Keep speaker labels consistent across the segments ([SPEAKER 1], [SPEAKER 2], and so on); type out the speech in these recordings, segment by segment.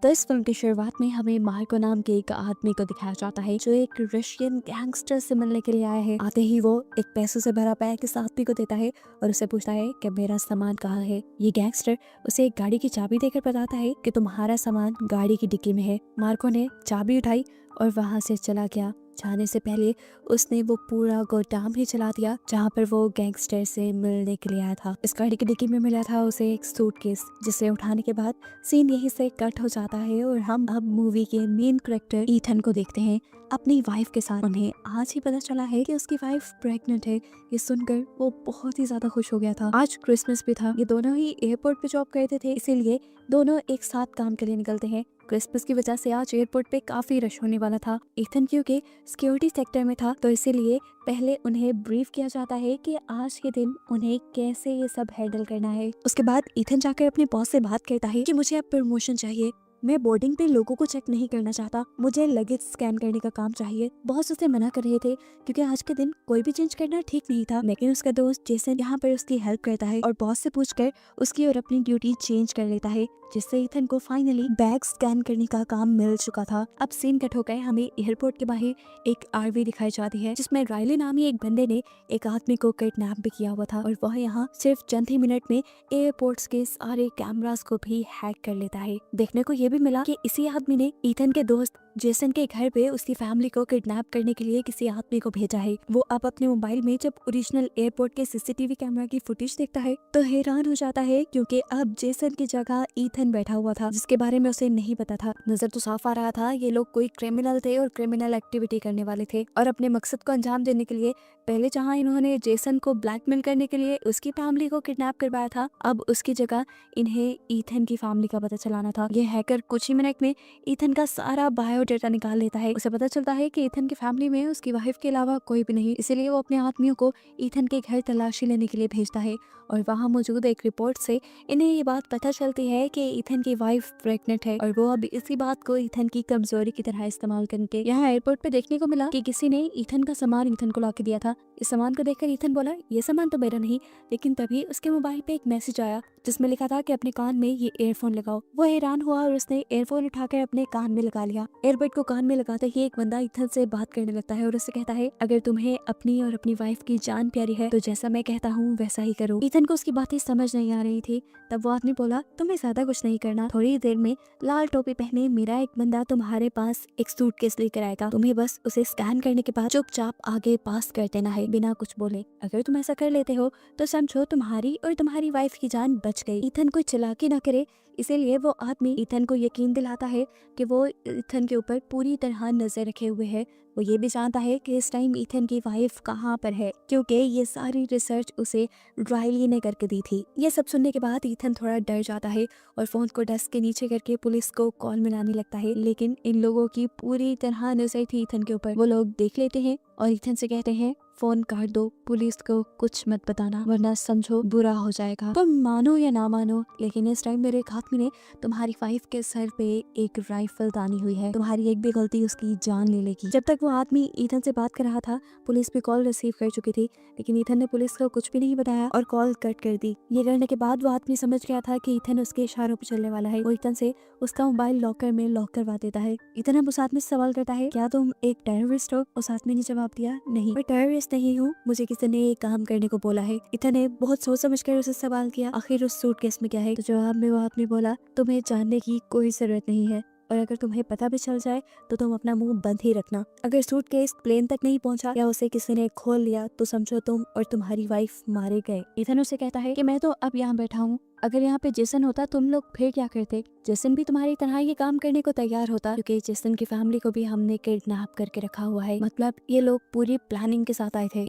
[SPEAKER 1] तो इस फिल्म की शुरुआत में हमें मार्को नाम के एक आदमी को दिखाया जाता है जो एक रशियन गैंगस्टर से मिलने के लिए आया है। आते ही वो एक पैसों से भरा बैग इस आदमी को देता है और उसे पूछता है कि मेरा सामान कहाँ है। ये गैंगस्टर उसे एक गाड़ी की चाबी देकर बताता है कि तुम्हारा सामान गाड़ी की डिक्की में है। मार्को ने चाबी उठाई और वहां से चला गया। जाने से पहले उसने वो पूरा गोदाम ही चला दिया जहाँ पर वो गैंगस्टर से मिलने के लिए आया था। इस गाड़ी की डिक्की में मिला था उसे एक सूटकेस, जिसे उठाने के बाद सीन यहीं से कट हो जाता है और हम अब मूवी के मेन कैरेक्टर ईथन को देखते हैं अपनी वाइफ के साथ। उन्हें आज ही पता चला है कि उसकी वाइफ प्रेग्नेंट है। ये सुनकर वो बहुत ही ज्यादा खुश हो गया था। आज क्रिसमस भी था। ये दोनों ही एयरपोर्ट पे जॉब करते थे, इसीलिए दोनों एक साथ काम के लिए निकलते हैं। क्रिसमस की वजह से आज एयरपोर्ट पे काफी रश होने वाला था। ईथन क्योंकि सिक्योरिटी सेक्टर में था तो इसीलिए पहले उन्हें ब्रीफ किया जाता है कि आज के दिन उन्हें कैसे ये सब हैंडल करना है। उसके बाद ईथन जाकर अपने बॉस से बात करता है कि मुझे अब प्रमोशन चाहिए। मैं बोर्डिंग पे लोगों को चेक नहीं करना चाहता, मुझे लगेज स्कैन करने का काम चाहिए। बॉस उसे मना कर रहे थे क्योंकि आज के दिन कोई भी चेंज करना ठीक नहीं था, लेकिन उसका दोस्त जेसन यहाँ पर उसकी हेल्प करता है और बॉस से पूछकर उसकी और अपनी ड्यूटी चेंज कर लेता है, जिससे ईथन को फाइनली बैग स्कैन करने का काम मिल चुका था। अब सीन कट हो गए, हमें एयरपोर्ट के बाहर एक आरवी दिखाई जाती है जिसमें रायले नामी एक बंदे ने एक आदमी को किडनैप भी किया हुआ था और वह यहाँ सिर्फ चंद ही मिनट में एयरपोर्ट्स के सारे कैमरास को भी हैक कर लेता है। देखने को ये भी मिला कि इसी आदमी ने ईथन के दोस्त जेसन के घर पे उसकी फैमिली को किडनैप करने के लिए किसी आदमी को भेजा है। वो अब अपने मोबाइल में जब ओरिजिनल एयरपोर्ट के सीसीटीवी कैमरा की फुटेज देखता है तो हैरान हो जाता है क्योंकि अब जेसन की जगह ईथन बैठा हुआ था, जिसके बारे में उसे नहीं पता था। नजर तो साफ आ रहा था ये लोग कोई क्रिमिनल थे और क्रिमिनल एक्टिविटी करने वाले थे और अपने मकसद को अंजाम देने के लिए पहले जहाँ इन्होंने जेसन को ब्लैकमेल करने के लिए उसकी फैमिली को किडनैप करवाया था, अब उसकी जगह इन्हें ईथन की फैमिली का पता चलाना था। ये हैकर कुछ ही मिनट में ईथन का सारा बायोडाटा निकाल लेता है। उसे पता चलता है कि ईथन की फैमिली में उसकी वाइफ के अलावा कोई भी नहीं, इसीलिए वो अपने आदमियों को ईथन के घर तलाशी लेने के लिए भेजता है और वहाँ मौजूद एक रिपोर्ट से इन्हें ये बात पता चलती है कि ईथन की वाइफ प्रेग्नेंट है और वो अब इसी बात को ईथन की कमजोरी की तरह इस्तेमाल करके यहाँ एयरपोर्ट पे देखने को मिला कि किसी ने ईथन का सामान ईथन को ला के दिया था। इस सामान को देखकर ईथन बोला ये सामान तो मेरा नहीं, लेकिन तभी उसके मोबाइल पे एक मैसेज आया जिसमें लिखा था कि अपने कान में ये ईयरफोन लगाओ। वो हैरान हुआ और उसने ईयरफोन उठाकर अपने कान में लगा लिया। एयरबड को कान में लगाते ही एक बंदा ईथन से बात करने लगता है और उससे कहता है अगर तुम्हें अपनी और अपनी वाइफ की जान प्यारी है तो जैसा मैं कहता हूँ वैसा ही करो। ईथन को उसकी बातें समझ नहीं आ रही थी। तब वो आदमी बोला तुम्हें ज्यादा कुछ नहीं करना, थोड़ी देर में लाल टोपी पहने मेरा एक बंदा तुम्हारे पास एक सूटकेस लेकर आएगा, तुम्हें बस उसे स्कैन करने के बाद चुपचाप आगे पास कर देना है बिना कुछ बोले। अगर तुम ऐसा कर लेते हो तो समझो तुम्हारी और तुम्हारी वाइफ की जान बच गई। ईथन कोई चालाकी न करे, इसीलिए वो आदमी ईथन को यकीन दिलाता है कि वो ईथन के ऊपर पूरी तरह नजर रखे हुए है। वो ये भी जानता है कि इस टाइम ईथन की वाइफ कहाँ पर है क्योंकि ये सारी रिसर्च उसे रायली ने करके दी थी। ये सब सुनने के बाद ईथन थोड़ा डर जाता है और फोन को डेस्क के नीचे करके पुलिस को कॉल मिलाने लगता है, लेकिन इन लोगों की पूरी तरह नजर थी ईथन के ऊपर। वो लोग देख लेते हैं और ईथन से कहते हैं फोन काट दो, पुलिस को कुछ मत बताना वरना समझो बुरा हो जाएगा। तुम मानो या ना मानो, लेकिन इस टाइम मेरे एक आदमी ने तुम्हारी वाइफ के सर पे एक राइफल तानी हुई है, तुम्हारी एक भी गलती उसकी जान ले लेगी। जब तक वो आदमी ईथन से बात कर रहा था पुलिस भी कॉल रिसीव कर चुकी थी, लेकिन ईथन ने पुलिस को कुछ भी नहीं बताया और कॉल कट कर दी। ये करने के बाद वो आदमी समझ गया था कि ईथन उसके इशारों पर चलने वाला है। वो ईथन से उसका मोबाइल लॉकर में लॉक करवा देता है। ईथन अब उस आदमी से सवाल करता है क्या तुम एक टेररिस्ट हो? उस आदमी ने जवाब दिया नहीं, मैं टेररिस्ट नहीं हूँ, मुझे किसी ने ये काम करने को बोला है। ईथन ने बहुत सोच समझ कर उसे सवाल किया आखिर उस सूटकेस में क्या है? तो जवाब में वो आदमी बोला तुम्हें जानने की कोई जरूरत नहीं है और अगर तुम्हें पता भी चल जाए तो तुम अपना मुंह बंद ही रखना। अगर सूटकेस प्लेन तक नहीं पहुंचा या उसे किसी ने खोल लिया तो समझो तुम और तुम्हारी वाइफ मारे गए। ईथन उसे कहता है कि मैं तो अब यहाँ बैठा हूँ, अगर यहाँ पे जेसन होता तुम लोग फिर क्या करते? जेसन भी तुम्हारी तरह ये काम करने को तैयार होता क्योंकि जेसन की फैमिली को भी हमने किडनैप करके रखा हुआ है, मतलब ये लोग पूरी प्लानिंग के साथ आए थे।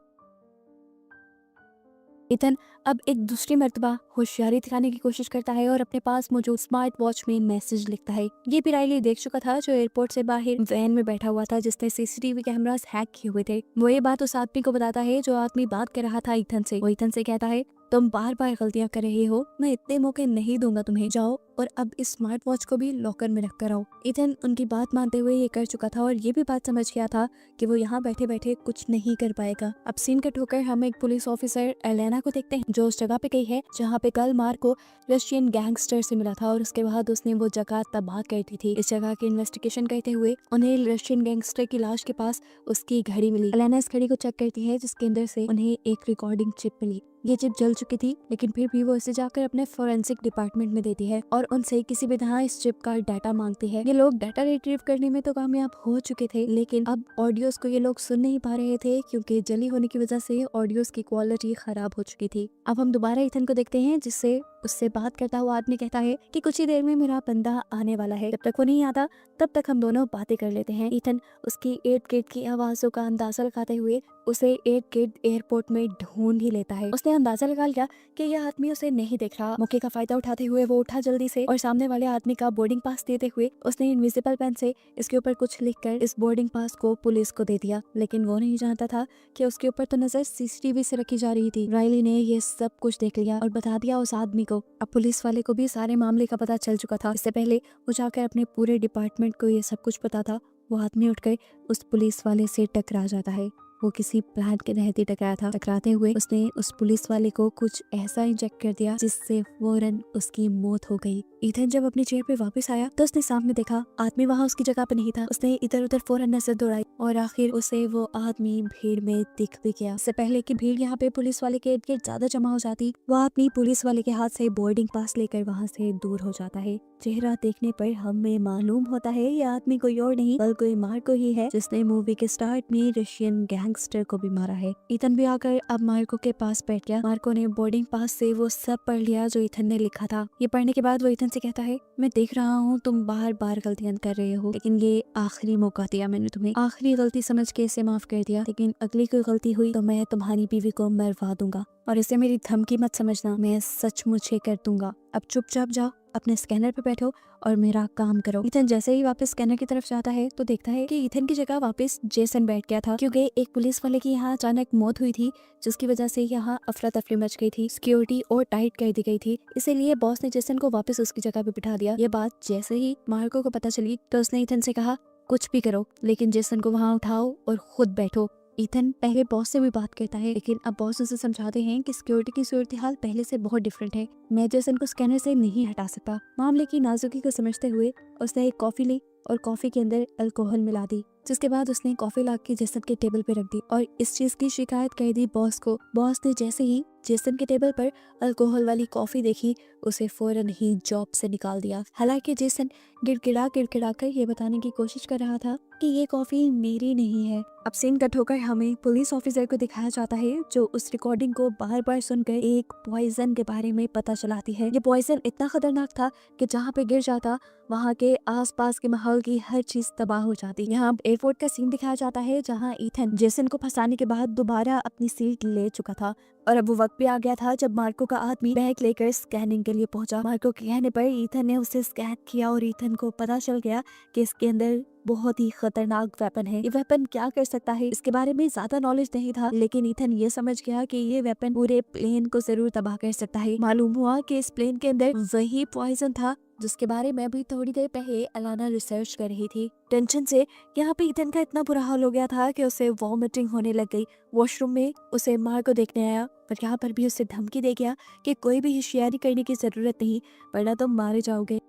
[SPEAKER 1] ईथन अब एक दूसरी मर्तबा होशियारी दिखाने की कोशिश करता है और अपने पास मौजूद स्मार्ट वॉच में मैसेज लिखता है। ये भी रायली देख चुका था जो एयरपोर्ट से बाहर वैन में बैठा हुआ था जिसने सीसीटीवी कैमरास हैक किए हुए थे। वो ये बात उस आदमी को बताता है जो आदमी बात कर रहा था ईथन से। वो ईथन से कहता है तुम बार बार गलतियां कर रहे हो, मैं इतने मौके नहीं दूंगा तुम्हें, जाओ और अब इस स्मार्ट वॉच को भी लॉकर में रख कर आओ। ईथन उनकी बात मानते हुए ये कर चुका था और ये भी बात समझ गया था कि वो यहाँ बैठे बैठे कुछ नहीं कर पाएगा। अब सीन कट होकर हम एक पुलिस ऑफिसर एलेना को देखते हैं जो उस जगह पे गई है जहाँ पे कल मार्को रशियन गैंगस्टर से मिला था और उसके बाद उसने वो जगह तबाह कर दी थी। इस जगह की इन्वेस्टिगेशन करते हुए उन्हें रशियन गैंगस्टर की लाश के पास उसकी घड़ी मिली। एलेना इस घड़ी को चेक करती है जिसके अंदर से उन्हें एक रिकॉर्डिंग चिप मिली। ये चिप जल चुकी थी लेकिन फिर भी वो इसे जाकर अपने फोरेंसिक डिपार्टमेंट में देती है और उनसे किसी भी तरह इस चिप का डाटा मांगती है। ये लोग डाटा रिट्रीव करने में तो कामयाब हो चुके थे लेकिन अब ऑडियोज को ये लोग सुन नहीं पा रहे थे क्योंकि जली होने की वजह से ऑडियोज की क्वालिटी खराब हो चुकी थी। अब हम दोबारा ईथन को देखते हैं जिससे उससे बात करता हुआ आदमी कहता है कि कुछ ही देर में मेरा बंदा आने वाला है, जब तक वो नहीं आता तब तक हम दोनों बातें कर लेते हैं। ईथन उसकी एट गेट की आवाजों का अंदाजा लगाते हुए उसे एट गेट एयरपोर्ट में ढूंढ ही लेता है। उसने अंदाजा लगा लिया कि यह आदमी उसे नहीं देख रहा। मौके का फायदा उठाते हुए वो उठा जल्दी से और सामने वाले आदमी का बोर्डिंग पास देते हुए उसने इनविजिबल पेन से इसके ऊपर कुछ लिखकर इस बोर्डिंग पास को पुलिस को दे दिया। लेकिन वो नहीं जानता था कि उसके ऊपर तो नजर सीसीटीवी से रखी जा रही थी। राइली ने ये सब कुछ देख लिया और बता दिया उस आदमी को। अब पुलिस वाले को भी सारे मामले का पता चल चुका था। इससे पहले वो जाकर अपने पूरे डिपार्टमेंट को ये सब कुछ पता था। वो आदमी उठकर उस पुलिस वाले से टकरा जाता है। वो किसी प्लान के तहत ही टकराया था। टकराते हुए उसने उस पुलिस वाले को कुछ ऐसा इंजेक्ट कर दिया जिससे फौरन उसकी मौत हो गई। ईथन जब अपनी चेयर पे वापस आया तो उसने सामने देखा आदमी वहाँ उसकी जगह पे नहीं था। उसने इधर उधर फौरन नजर दौड़ाई और आखिर उसे वो आदमी भीड़ में दिख भी गया। इससे पहले कि भीड़ यहाँ पे पुलिस वाले के इर्द गिर्द ज्यादा जमा हो जाती, वो आदमी पुलिस वाले के हाथ से बोर्डिंग पास लेकर वहाँ से दूर हो जाता है। चेहरा देखने पर हमें मालूम होता है ये आदमी कोई और नहीं बल्कि मार्को ही है जिसने मूवी के स्टार्ट में रशियन गैंगस्टर को भी मारा है। ईथन भी आकर अब मार्को के पास बैठ गया। मार्को ने बोर्डिंग पास से वो सब पढ़ लिया जो ईथन ने लिखा था। ये पढ़ने के बाद वो ईथन से कहता है मैं देख रहा हूँ तुम बार बार गलतियां कर रहे हो लेकिन ये आखिरी मौका दिया मैंने तुम्हें, आखिरी गलती समझ के इसे माफ कर दिया, लेकिन अगली कोई गलती हुई तो मैं तुम्हारी बीवी को मरवा दूंगा और इसे मेरी धमकी मत समझना, मैं सचमुच ये कर दूंगा। अब चुपचाप जाओ अपने स्कैनर पे बैठो और मेरा काम करो। ईथन जैसे ही वापस स्कैनर की तरफ जाता है तो देखता है कि ईथन की जगह वापस जेसन बैठ गया था क्योंकि एक पुलिस वाले की यहाँ अचानक मौत हुई थी जिसकी वजह से यहाँ अफरा तफरी मच गई थी, सिक्योरिटी और टाइट कर दी गई थी। इसीलिए बॉस ने जेसन को वापस उसकी जगह पे बिठा दिया। ये बात जैसे ही मार्को को पता चली तो उसने ईथन से कहा कुछ भी करो लेकिन जेसन को वहाँ उठाओ और खुद बैठो। ईथन पहले बॉस से भी बात करता है लेकिन अब बॉस उसे समझाते हैं कि सिक्योरिटी की सूरत हाल पहले से बहुत डिफरेंट है, मैं जेसन को स्कैनर से नहीं हटा सकता। मामले की नाजुकी को समझते हुए उसने एक कॉफी ली और कॉफी के अंदर अल्कोहल मिला दी, जिसके बाद उसने कॉफी ला के जेसन के टेबल पे रख दी और इस चीज की शिकायत कर दी बॉस को। बॉस ने जैसे ही जेसन के टेबल पर अल्कोहल वाली कॉफी देखी उसे फौरन ही जॉब से निकाल दिया। हालांकि जेसन गिड़गिड़ा कर ये बताने की कोशिश कर रहा था कि ये कॉफी मेरी नहीं है। अब सीन कट होकर हमें पुलिस ऑफिसर को दिखाया जाता है जो उस रिकॉर्डिंग को बार बार सुनकर एक पॉइजन के बारे में पता चलाती है। ये पॉइजन इतना खतरनाक था कि जहाँ पे गिर जाता वहाँ के आसपास के माहौल की हर चीज तबाह हो जाती। यहाँ एयरपोर्ट का सीन दिखाया जाता है जहाँ ईथन जेसन को फंसाने के बाद दोबारा अपनी सीट ले चुका था और अब वो वक्त भी आ गया था जब मार्को का आदमी बैग लेकर स्कैनिंग के लिए पहुंचा। मार्को के कहने पर ईथन ने उसे स्कैन किया और ईथन को पता चल गया कि इसके अंदर बहुत ही खतरनाक वेपन है। ये वेपन क्या कर सकता है इसके बारे में ज्यादा नॉलेज नहीं था लेकिन ईथन ये समझ गया कि ये वेपन पूरे प्लेन को जरूर तबाह कर सकता है। मालूम हुआ कि इस प्लेन के अंदर वही पॉइजन था जिसके बारे में भी थोड़ी देर पहले अलाना रिसर्च कर रही थी। टेंशन से यहाँ पे ईथन का इतना बुरा हाल हो गया था कि उसे वॉमिटिंग होने लग गई। वॉशरूम में उसे मार्को देखने आया पर यहाँ पर भी उसे धमकी दे गया कि कोई भी होशियारी करने की जरूरत नहीं वरना तुम मारे जाओगे।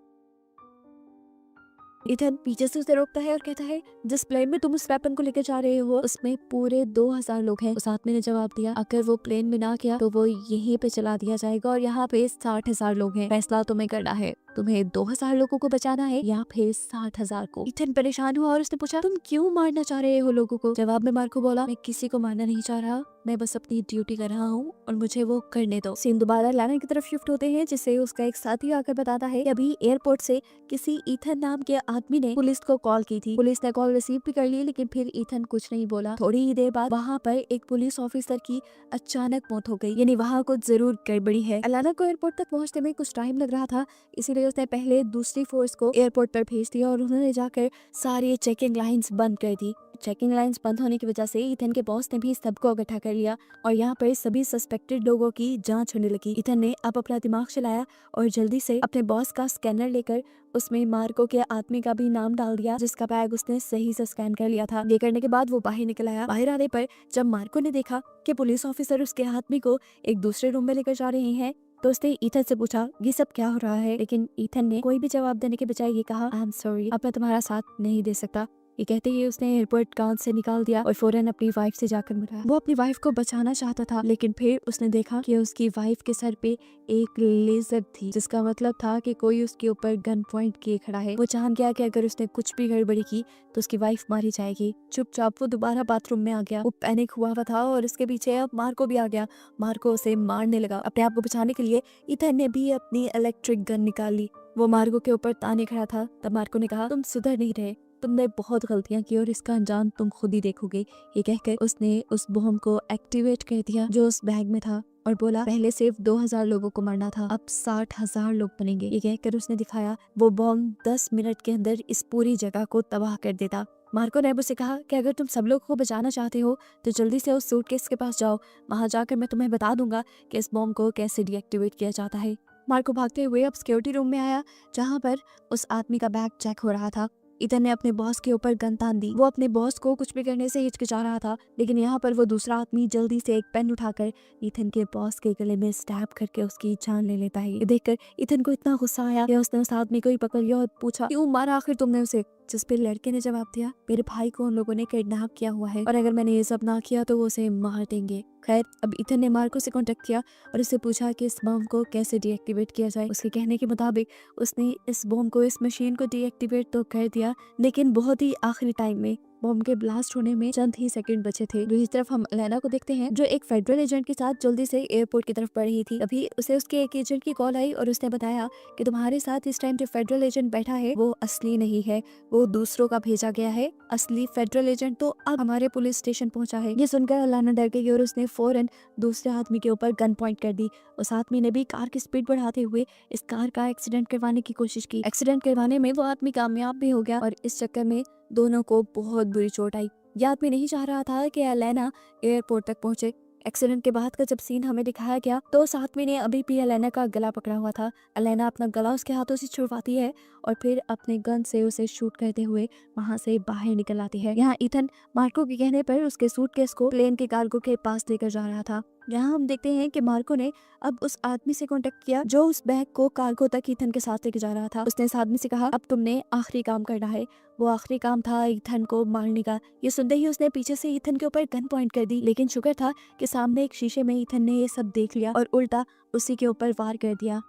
[SPEAKER 1] ईथन पीछे से उसे रोकता है और कहता है जिस प्लेन में तुम उस वेपन को लेकर जा रहे हो उसमें पूरे 2000 लोग हैं। उस आदमी ने जवाब दिया अगर वो प्लेन में ना किया तो वो यहीं पे चला दिया जाएगा और यहाँ पे 60,000 लोग हैं, फैसला तुम्हें करना है, तुम्हें 2000 लोगों को बचाना है या फिर 60,000 को। ईथन परेशान हुआ और उसने पूछा तुम क्यों मारना चाह रहे हो लोगों को। जवाब में मार्को बोला मैं किसी को मारना नहीं चाह रहा, मैं बस अपनी ड्यूटी कर रहा हूँ और मुझे वो करने दो। सीन दोबारा लाना की तरफ शिफ्ट होते हैं जिसे उसका एक साथी आकर बताता है कि अभी एयरपोर्ट से किसी ईथन नाम के आदमी ने पुलिस को कॉल की थी। पुलिस ने कॉल रिसीव भी कर ली लेकिन फिर ईथन कुछ नहीं बोला। थोड़ी ही देर बाद वहाँ पर एक पुलिस ऑफिसर की अचानक मौत हो गई, यानी वहाँ कुछ जरूर गड़बड़ी है। अलाना को एयरपोर्ट तक पहुँचने में कुछ टाइम लग रहा था इसीलिए इसलिए उसने पहले दूसरी फोर्स को एयरपोर्ट पर भेज दिया और उन्होंने जाकर सारी चेकिंग लाइंस बंद कर दी। चेकिंग लाइंस बंद होने की वजह से ईथन के बॉस ने भी सबको इकट्ठा कर लिया और यहाँ पर सभी सस्पेक्टेड लोगों की जांच होने लगी। ईथन ने अब अपना दिमाग चलाया और जल्दी से अपने बॉस का स्कैनर लेकर उसमें मार्को के आदमी का भी नाम डाल दिया, जिसका बैग उसने सही से स्कैन कर लिया था। ये करने के बाद वो बाहर निकल आया। बाहर आने पर जब मार्को ने देखा कि पुलिस ऑफिसर उसके आदमी को एक दूसरे रूम में लेकर जा रहे हैं, तो उसने ईथन से पूछा ये सब क्या हो रहा है, लेकिन ईथन ने कोई भी जवाब देने के बजाय ये कहा आई एम सॉरी, अब मैं तुम्हारा साथ नहीं दे सकता। ये कहते ही उसने एयरपोर्ट कांच से निकाल दिया और फौरन अपनी वाइफ से जाकर मिला। वो अपनी वाइफ को बचाना चाहता था, लेकिन फिर उसने देखा कि उसकी वाइफ के सर पे एक लेजर थी, जिसका मतलब था कि कोई उसके ऊपर गन पॉइंट किए खड़ा है। वो जान गया कि अगर उसने कुछ भी गड़बड़ी की तो उसकी वाइफ मारी जाएगी। चुपचाप वो दोबारा बाथरूम में आ गया। वो पैनिक हुआ था और उसके पीछे अब मार्को भी आ गया। मार्को उसे मारने लगा। अपने आप को बचाने के लिए ईथन ने भी अपनी इलेक्ट्रिक गन निकाल ली। वो मार्को के ऊपर ताने खड़ा था। तब मार्को ने कहा तुम सुधर नहीं रहे, तुमने बहुत गलतियां की और इसका अंजाम तुम खुद ही देखोगे। ये कहकर उसने उस बॉम्ब को एक्टिवेट कर दिया जो उस बैग में था और बोला पहले सिर्फ 2000 लोगों को मरना था, अब 60,000 लोग बनेंगे। ये कहकर उसने दिखाया वो बॉम्ब 10 मिनट के अंदर इस पूरी जगह को तबाह कर देता। मार्को ने उससे कहा कि अगर तुम सब लोगों को बचाना चाहते हो तो जल्दी से उस सूटकेस के पास जाओ, वहां जाकर मैं तुम्हें बता दूंगा कि इस बॉम्ब को कैसे डीएक्टिवेट किया जाता है। मार्को भागते हुए अब सिक्योरिटी रूम में आया जहाँ पर उस आदमी का बैग चेक हो रहा था। ईथन ने अपने बॉस के ऊपर गन तान दी। वो अपने बॉस को कुछ भी करने से हिचकिचा रहा था, लेकिन यहाँ पर वो दूसरा आदमी जल्दी से एक पेन उठाकर ईथन के बॉस के गले में स्टैब करके उसकी जान ले लेता है। ये देखकर ईथन को इतना गुस्सा आया कि उसने उस आदमी को ही पकड़ लिया और पूछा क्यों मारा आखिर तुमने उसे। जिस पे लड़के ने जवाब दिया मेरे भाई को उन लोगों ने किडनैप किया हुआ है और अगर मैंने ये सब ना किया तो वो उसे मार देंगे। खैर अब ईथन ने मार्को से कांटेक्ट किया और उससे पूछा कि इस बम को कैसे डीएक्टिवेट किया जाए। उसके कहने के मुताबिक उसने इस बम को, इस मशीन को डीएक्टिवेट तो कर दिया, लेकिन बहुत ही आखिरी टाइम में। बॉम्ब के ब्लास्ट होने में चंद ही सेकंड बचे थे। दूसरी तरफ हम एलेना को देखते हैं जो एक फेडरल एजेंट के साथ जल्दी से एयरपोर्ट की तरफ बढ़ रही थी। अभी उसे उसके एक एजेंट की कॉल आई और उसने बताया कि तुम्हारे साथ इस टाइम जो फेडरल एजेंट बैठा है वो असली नहीं है, वो दूसरों का भेजा गया है। असली फेडरल एजेंट तो अब हमारे पुलिस स्टेशन पहुंचा है। ये सुनकर एलेना डर गई और उसने फौरन दूसरे आदमी के ऊपर गन पॉइंट कर दी। उस आदमी ने भी कार की स्पीड बढ़ाते हुए इस कार का एक्सीडेंट करवाने की कोशिश की। एक्सीडेंट करवाने में वो आदमी कामयाब भी हो गया और इस चक्कर में दोनों को बहुत बुरी चोट आई। यह आदमी नहीं चाह रहा था कि एलेना एयरपोर्ट तक पहुंचे। एक्सीडेंट के बाद का जब सीन हमें दिखाया गया तो उस आदमी ने अभी भी एलेना का गला पकड़ा हुआ था। एलेना अपना गला उसके हाथों से छुड़वाती है और फिर अपने गन से उसे शूट करते हुए वहां से बाहर निकल आती है। यहाँ ईथन मार्को के कहने पर उसके सूटकेस को प्लेन के कार्गो के पास लेकर जा रहा था। यहाँ हम देखते हैं कि मार्को ने अब उस आदमी से कांटेक्ट किया जो उस बैग को कार्गो तक ईथन के साथ लेके जा रहा था। उसने इस आदमी से कहा अब तुमने आखिरी काम करना है। वो आखिरी काम था ईथन को मारने का। ये सुनते ही उसने पीछे से ईथन के ऊपर गन पॉइंट कर दी, लेकिन शुक्र था कि सामने एक शीशे में ईथन ने ये सब देख लिया और उल्टा उसी के ऊपर वार कर दिया।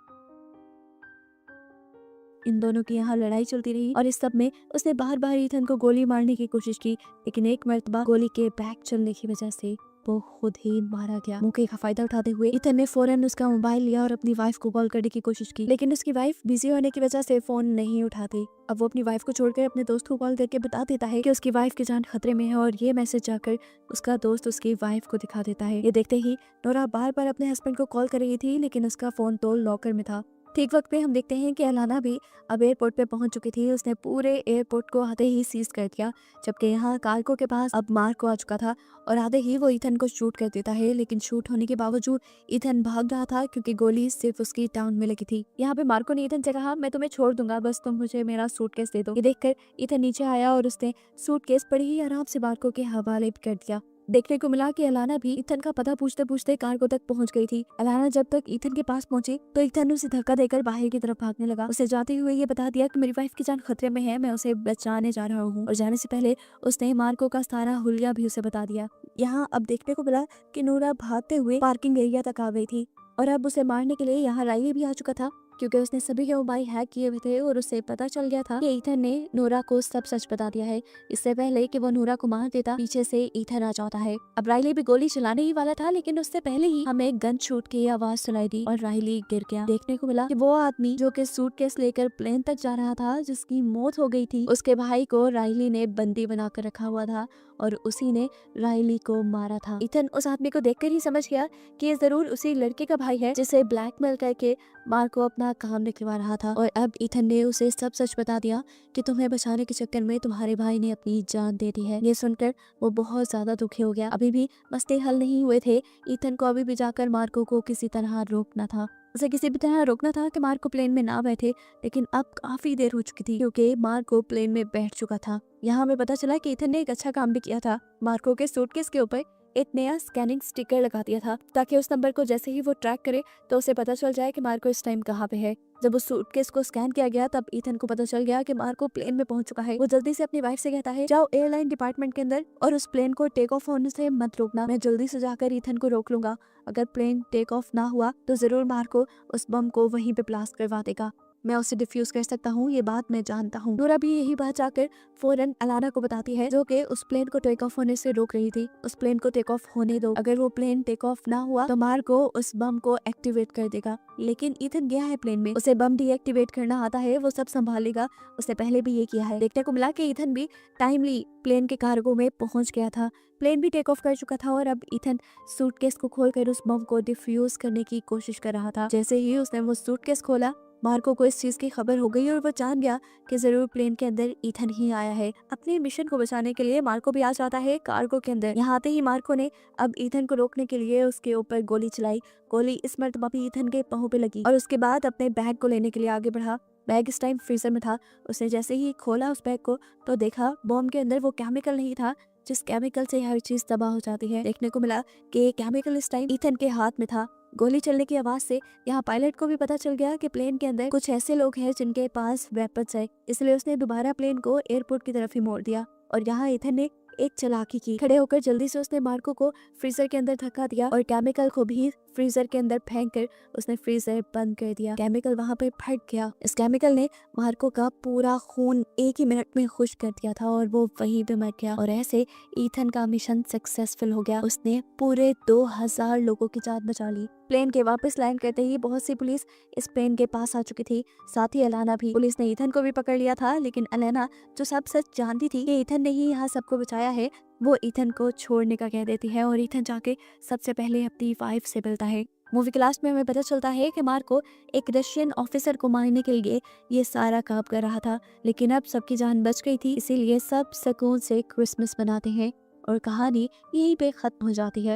[SPEAKER 1] इन दोनों की यहाँ लड़ाई चलती रही और इस सब में उसने बार बार ईथन को गोली मारने की कोशिश की, लेकिन एक मर्तबा गोली के बैग चलने की वजह से वो खुद ही मारा गया। मौके का फायदा उठाते हुए ईथन ने फौरन उसका मोबाइल लिया और अपनी वाइफ को कॉल करने की कोशिश की, लेकिन उसकी वाइफ बिजी होने की वजह से फोन नहीं उठाती। अब वो अपनी वाइफ को छोड़कर अपने दोस्त को कॉल करके बता देता है कि उसकी वाइफ की जान खतरे में है और ये मैसेज जाकर उसका दोस्त उसकी वाइफ को दिखा देता है। ये देखते ही नोरा बार बार अपने हस्बैंड को कॉल कर रही थी, लेकिन उसका फोन तो लॉकर में था। ठीक वक्त पे हम देखते हैं कि एलाना भी अब एयरपोर्ट पे पहुंच चुकी थी। उसने पूरे एयरपोर्ट को आधे ही सीज कर दिया, जबकि यहाँ कार्गो के पास अब मार्को आ चुका था और आधे ही वो ईथन को शूट कर देता है, लेकिन शूट होने के बावजूद ईथन भाग रहा था क्योंकि गोली सिर्फ उसकी टाउन में लगी थी। यहाँ पे मार्को ने ईथन से कहा मैं तुम्हें छोड़ दूंगा, बस तुम मुझे मेरा सूटकेस दे दो। ये देखकर ईथन नीचे आया और उसने सूटकेस बड़ी ही आराम से मार्को के हवाले कर दिया। देखने को मिला कि एलाना भी ईथन का पता पूछते पूछते कार्गो तक पहुंच गई थी। एलाना जब तक ईथन के पास पहुंची तो ईथन उसे धक्का देकर बाहर की तरफ भागने लगा। उसे जाते हुए ये बता दिया कि मेरी वाइफ की जान खतरे में है, मैं उसे बचाने जा रहा हूँ। और जाने से पहले उसने मार्को का सारा हुलिया भी उसे बता दिया। यहाँ अब देखने को मिला कि नूरा भागते हुए पार्किंग एरिया तक आ गई थी और अब उसे मारने के लिए यहाँ राइली भी आ चुका था, क्योंकि उसने सभी के मोबाइल हैक किए हुए थे और उसे पता चल गया था कि ईथन ने नोरा को सब सच बता दिया है। इससे पहले कि वो नोरा को मार देता, पीछे से ईथन आ जाता है। अब राइली भी गोली चलाने ही वाला था, लेकिन उससे पहले ही हमें गन शूट की आवाज सुनाई दी और राइली गिर गया। देखने को मिला कि वो आदमी जो कि सूटकेस लेकर प्लेन तक जा रहा था, जिसकी मौत हो गई थी, उसके भाई को राइली ने बंदी बनाकर रखा हुआ था और उसी ने राइली को मारा था। ईथन उस आदमी को देखकर ही समझ गया कि ये जरूर उसी लड़के का भाई है जिसे ब्लैकमेल करके मार्को अपना अपना काम निकलवा रहा था और अब ईथन ने उसे सब सच बता दिया कि तुम्हें बचाने के चक्कर में तुम्हारे भाई ने अपनी जान दे दी है। ये सुनकर वो बहुत ज्यादा दुखी हो गया। अभी भी मसले हल नहीं हुए थे। ईथन को अभी भी जाकर मार्को को किसी तरह रोकना था, उसे किसी भी तरह रोकना था कि मार्को प्लेन में ना बैठे। लेकिन अब काफी देर हो चुकी थी क्योंकि मार्को प्लेन में बैठ चुका था। यहाँ हमें पता चला कि ईथन ने एक अच्छा काम भी किया था। मार्को के सूटकेस के ऊपर एक नया स्कैनिंग स्टिकर लगा दिया था ताकि उस नंबर को जैसे ही वो ट्रैक करे तो उसे पता चल जाए कि मार्को इस टाइम कहाँ पे है। जब उस सूटकेस को स्कैन किया गया तब ईथन को पता चल गया कि मार्को प्लेन में पहुंच चुका है। वो जल्दी से अपनी वाइफ से कहता है, जाओ एयरलाइन डिपार्टमेंट के अंदर और उस प्लेन को टेक ऑफ होने से मत रोकना। मैं जल्दी से जाकर ईथन को रोक लूंगा। अगर प्लेन टेक ऑफ ना हुआ तो जरूर मार्को उस बम को वहीं पे ब्लास्ट करवा देगा। मैं उसे डिफ्यूज कर सकता हूँ, ये बात मैं जानता हूँ। नोरा भी यही बात जाकर फौरन अलाना को बताती है जो कि उस प्लेन को टेक ऑफ होने से रोक रही थी। उस प्लेन को टेक ऑफ होने दो, अगर वो प्लेन टेक ऑफ ना हुआ तो मार्को उस बम को एक्टिवेट कर देगा। लेकिन ईथन गया है प्लेन में, उसे बम डीएक्टिवेट करना आता है, वो सब संभालेगा। उसने पहले भी ये किया है। देखने को मिला कि ईथन भी टाइमली प्लेन के कार्गो में पहुंच गया था। प्लेन भी टेक ऑफ कर चुका था और अब ईथन सूटकेस को खोलकर उस बम को डिफ्यूज करने की कोशिश कर रहा था। जैसे ही उसने वो सूटकेस खोला, मार्को को इस चीज की खबर हो गई और वो जान गया कि जरूर प्लेन के अंदर ईथन ही आया है। अपने मिशन को बचाने के लिए मार्को भी आ जाता है कार्गो के अंदर। यहाँ आते ही मार्को ने अब ईथन को रोकने के लिए उसके ऊपर गोली चलाई। गोली इस मर्तबा भी ईथन के पाँव पे लगी और उसके बाद अपने बैग को लेने के लिए आगे बढ़ा। बैग इस टाइम फ्रीजर में था। उसने जैसे ही खोला उस बैग को तो देखा बॉम्ब के अंदर वो केमिकल नहीं था जिस केमिकल से हर चीज तबाह हो जाती है। देखने को मिला कि केमिकल इस टाइम ईथन के हाथ में था। गोली चलने की आवाज से यहाँ पायलट को भी पता चल गया कि प्लेन के अंदर कुछ ऐसे लोग हैं जिनके पास वेपन्स है, इसलिए उसने दोबारा प्लेन को एयरपोर्ट की तरफ ही मोड़ दिया। और यहाँ ईथन ने एक चालाकी की। खड़े होकर जल्दी से उसने मार्को को फ्रीजर के अंदर धक्का दिया और केमिकल को भी फ्रीजर के अंदर फेंक कर उसने फ्रीजर बंद कर दिया। केमिकल वहां पे फट गया। इस केमिकल ने मार्को का पूरा खून एक ही मिनट में खुश्क कर दिया था और वो वहीं पे मर गया। और ऐसे ईथन का मिशन सक्सेसफुल हो गया। उसने पूरे 2000 लोगों की जान बचा ली। प्लेन के वापस लैंड करते ही बहुत सी पुलिस इस प्लेन के पास आ चुकी थी, साथ ही अलाना भी। पुलिस ने ईथन को भी पकड़ लिया था, लेकिन अलाना जो सब सच जानती थी कि ईथन ने ही यहाँ सबको बचाया है, वो ईथन को छोड़ने का कह देती है और ईथन जाके सबसे पहले अपनी वाइफ से मिलता है। मूवी के लास्ट में हमें पता चलता है कि मार्को एक रशियन ऑफिसर को मारने के लिए ये सारा काम कर रहा था, लेकिन अब सबकी जान बच गई थी, इसीलिए सब सुकून से क्रिसमस मनाते हैं और कहानी यहीं पे खत्म हो जाती है।